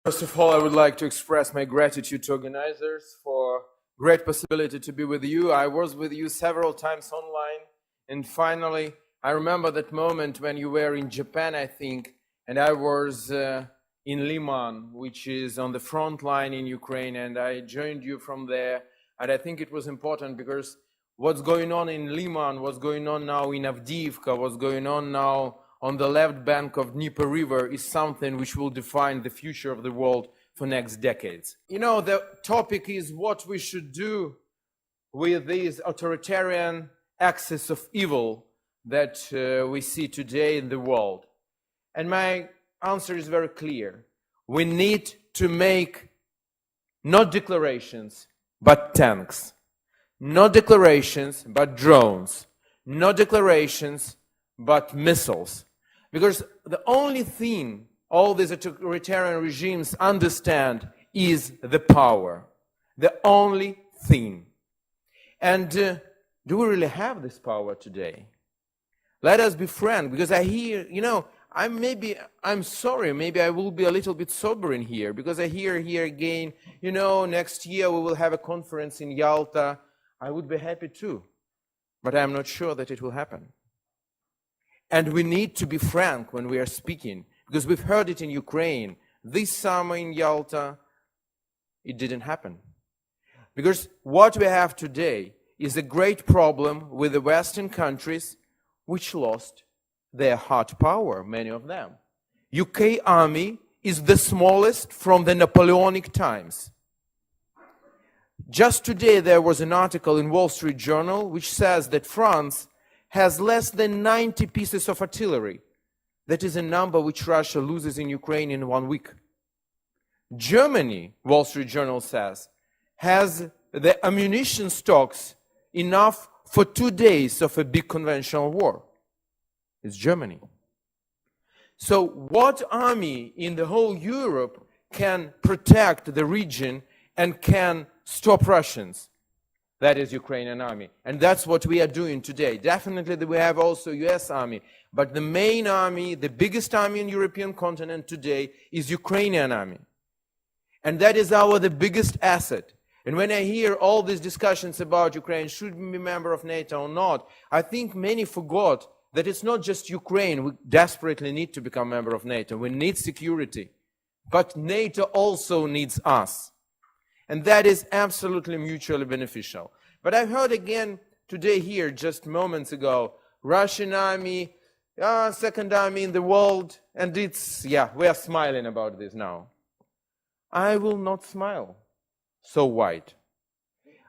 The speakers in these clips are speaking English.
First of all, I would like to express my gratitude to organizers for great possibility to be with you. I was with you several times online, and finally, I remember that moment when you were in Japan, I think, and I was in Liman, which is on the front line in Ukraine, and I joined you from there. And I think it was important because what's going on in Liman, what's going on now in Avdiivka, what's going on now on the left bank of Dnieper River is something which will define the future of the world for next decades. You know, the topic is what we should do with this authoritarian axis of evil that we see today in the world. And my answer is very clear. We need to make not declarations, but tanks. Not declarations, but drones. Not declarations, but missiles. Because the only thing all these authoritarian regimes understand is the power. The only thing. And do we really have this power today? Let us be frank, because I hear, you know, I'm sorry, maybe I will be a little bit sober in here, because I hear here again, you know, next year we will have a conference in Yalta. I would be happy too, but I'm not sure that it will happen. And we need to be frank when we are speaking, because we've heard it in Ukraine. This summer in Yalta, it didn't happen. Because what we have today is a great problem with the Western countries which lost their hard power, many of them. UK army is the smallest from the Napoleonic times. Just today there was an article in Wall Street Journal which says that France has less than 90 pieces of artillery. That is a number which Russia loses in Ukraine in 1 week. Germany, Wall Street Journal says, has the ammunition stocks enough for 2 days of a big conventional war. It's Germany. So what army in the whole Europe can protect the region and can stop Russians? That is Ukrainian army. And that's what we are doing today. Definitely we have also US army. But the main army, the biggest army in European continent today is Ukrainian army. And that is the biggest asset. And when I hear all these discussions about Ukraine, should we be a member of NATO or not, I think many forgot that it's not just Ukraine. We desperately need to become a member of NATO. We need security. But NATO also needs us. And that is absolutely mutually beneficial. But I heard again today here, just moments ago, Russian army, second army in the world, and we are smiling about this now. I will not smile so wide.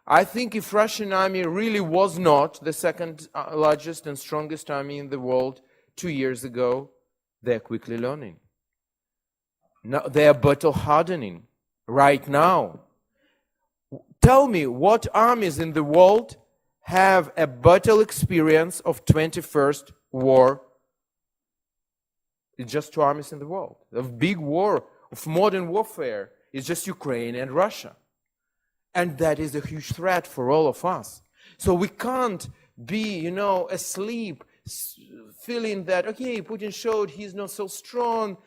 I think if Russian army really was not the second largest and strongest army in the world 2 years ago, they're quickly learning. Now, they are battle hardening right now. Tell me what armies in the world have a battle experience of 21st war. It's just 2 armies in the world. Of big war, of modern warfare, it's just Ukraine and Russia. And that is a huge threat for all of us. So we can't be, you know, asleep, feeling that, okay, Putin showed he's not so strong.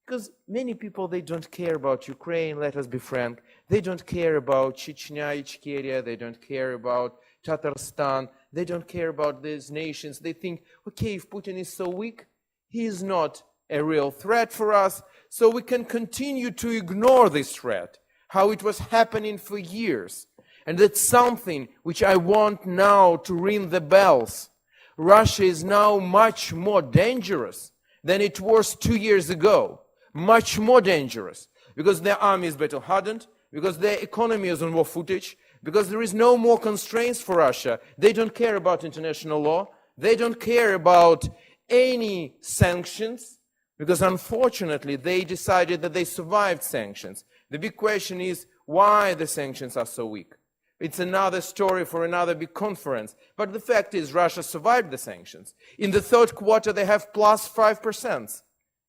Because many people, they don't care about Ukraine, let us be frank. They don't care about Chechnya, Ichkeria, they don't care about Tatarstan, they don't care about these nations. They think, okay, if Putin is so weak, he is not a real threat for us, so we can continue to ignore this threat, how it was happening for years. And that's something which I want now to ring the bells. Russia is now much more dangerous than it was 2 years ago. Much more dangerous, because their army is battle hardened, because their economy is on war footage, because there is no more constraints for Russia. They don't care about international law. They don't care about any sanctions, because unfortunately they decided that they survived sanctions. The big question is why the sanctions are so weak. It's another story for another big conference. But the fact is Russia survived the sanctions. In the third quarter they have plus 5%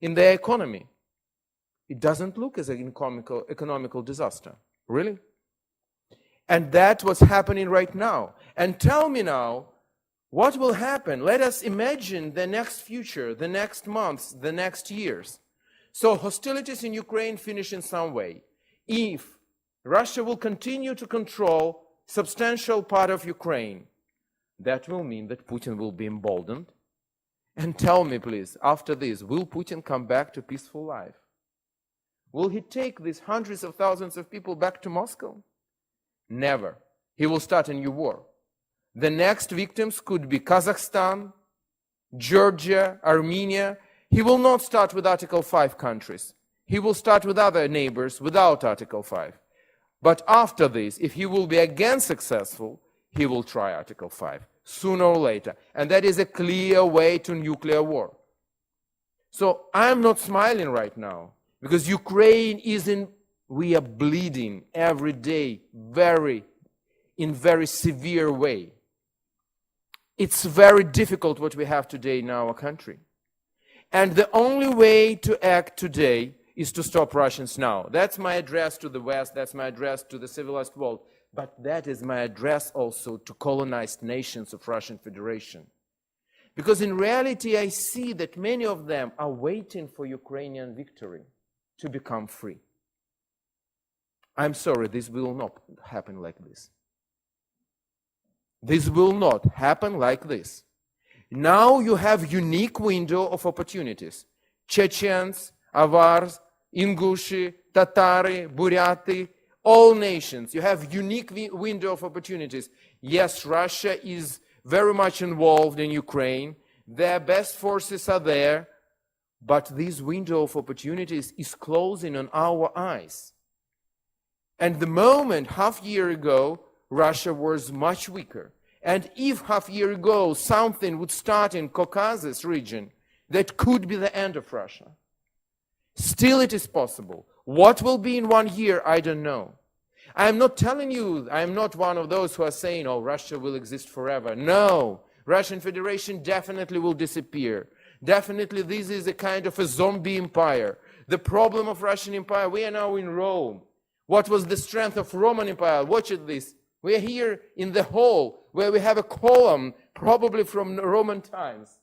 in their economy. It doesn't look as an economical disaster, really. And that's what's happening right now. And tell me now, what will happen? Let us imagine the next future, the next months, the next years. So hostilities in Ukraine finish in some way. If Russia will continue to control substantial part of Ukraine, that will mean that Putin will be emboldened. And tell me, please, after this, will Putin come back to peaceful life? Will he take these hundreds of thousands of people back to Moscow? Never. He will start a new war. The next victims could be Kazakhstan, Georgia, Armenia. He will not start with Article 5 countries. He will start with other neighbors without Article 5. But after this, if he will be again successful, he will try Article 5, sooner or later. And that is a clear way to nuclear war. So I'm not smiling right now, because Ukraine we are bleeding every day in very severe way. It's very difficult what we have today in our country. And the only way to act today is to stop Russians now. That's my address to the West, that's my address to the civilized world. But that is my address also to colonized nations of Russian Federation. Because in reality, I see that many of them are waiting for Ukrainian victory to become free. I'm sorry, this will not happen like this. This will not happen like this. Now you have unique window of opportunities. Chechens, Avars, Ingushi, Tatari, Buryati, all nations, you have unique window of opportunities. Yes, Russia is very much involved in Ukraine. Their best forces are there. But this window of opportunities is closing on our eyes. And the moment, half year ago, Russia was much weaker. And if half year ago something would start in Caucasus region, that could be the end of Russia. Still it is possible. What will be in 1 year, I don't know. I am not telling you, I am not one of those who are saying, oh, Russia will exist forever. No, Russian Federation definitely will disappear. Definitely this is a kind of a zombie empire. The problem of Russian Empire, we are now in Rome. What was the strength of Roman Empire? Watch this. We are here in the hall where we have a column, probably from Roman times.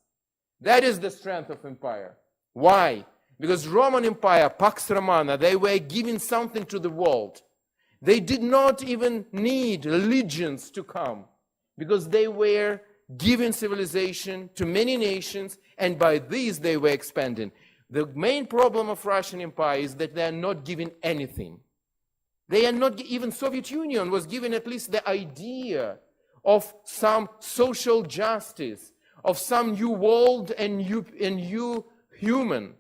That is the strength of empire. Why? Because Roman Empire, Pax Romana, they were giving something to the world. They did not even need legions to come, because they were giving civilization to many nations, and by these they were expanding. The main problem of Russian Empire is that they are not giving anything. They are not, even Soviet Union was given at least the idea of some social justice, of some new world and new human.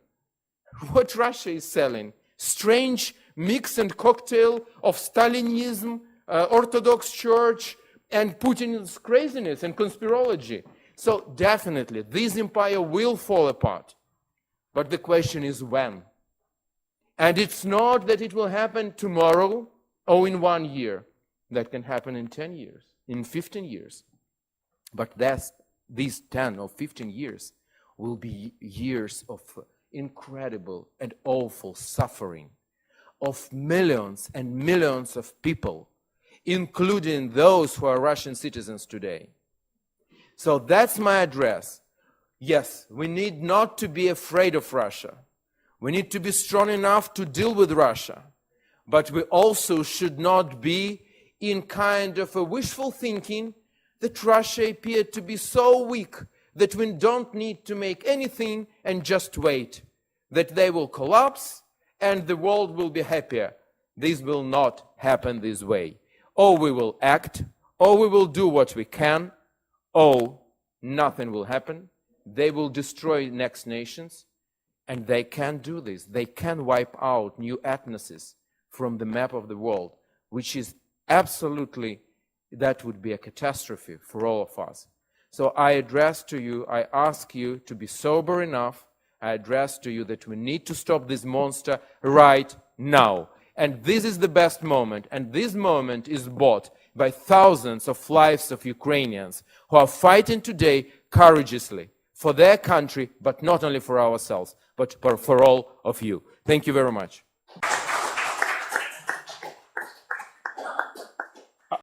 What Russia is selling? Strange mix and cocktail of Stalinism, Orthodox Church, and Putin's craziness and conspirology. So definitely, this empire will fall apart. But the question is when. And it's not that it will happen tomorrow or in 1 year. That can happen in 10 years, in 15 years. But these 10 or 15 years will be years of incredible and awful suffering of millions and millions of people, including those who are Russian citizens today. So that's my address. Yes, we need not to be afraid of Russia. We need to be strong enough to deal with Russia. But we also should not be in kind of a wishful thinking that Russia appeared to be so weak that we don't need to make anything and just wait, that they will collapse and the world will be happier. This will not happen this way. Or we will act, or we will do what we can, or nothing will happen. They will destroy next nations, and they can do this. They can wipe out new ethnicities from the map of the world, which is absolutely, that would be a catastrophe for all of us. So I address to you, I ask you to be sober enough. I address to you that we need to stop this monster right now. And this is the best moment. And this moment is bought by thousands of lives of Ukrainians who are fighting today courageously for their country, but not only for ourselves, but for all of you. Thank you very much.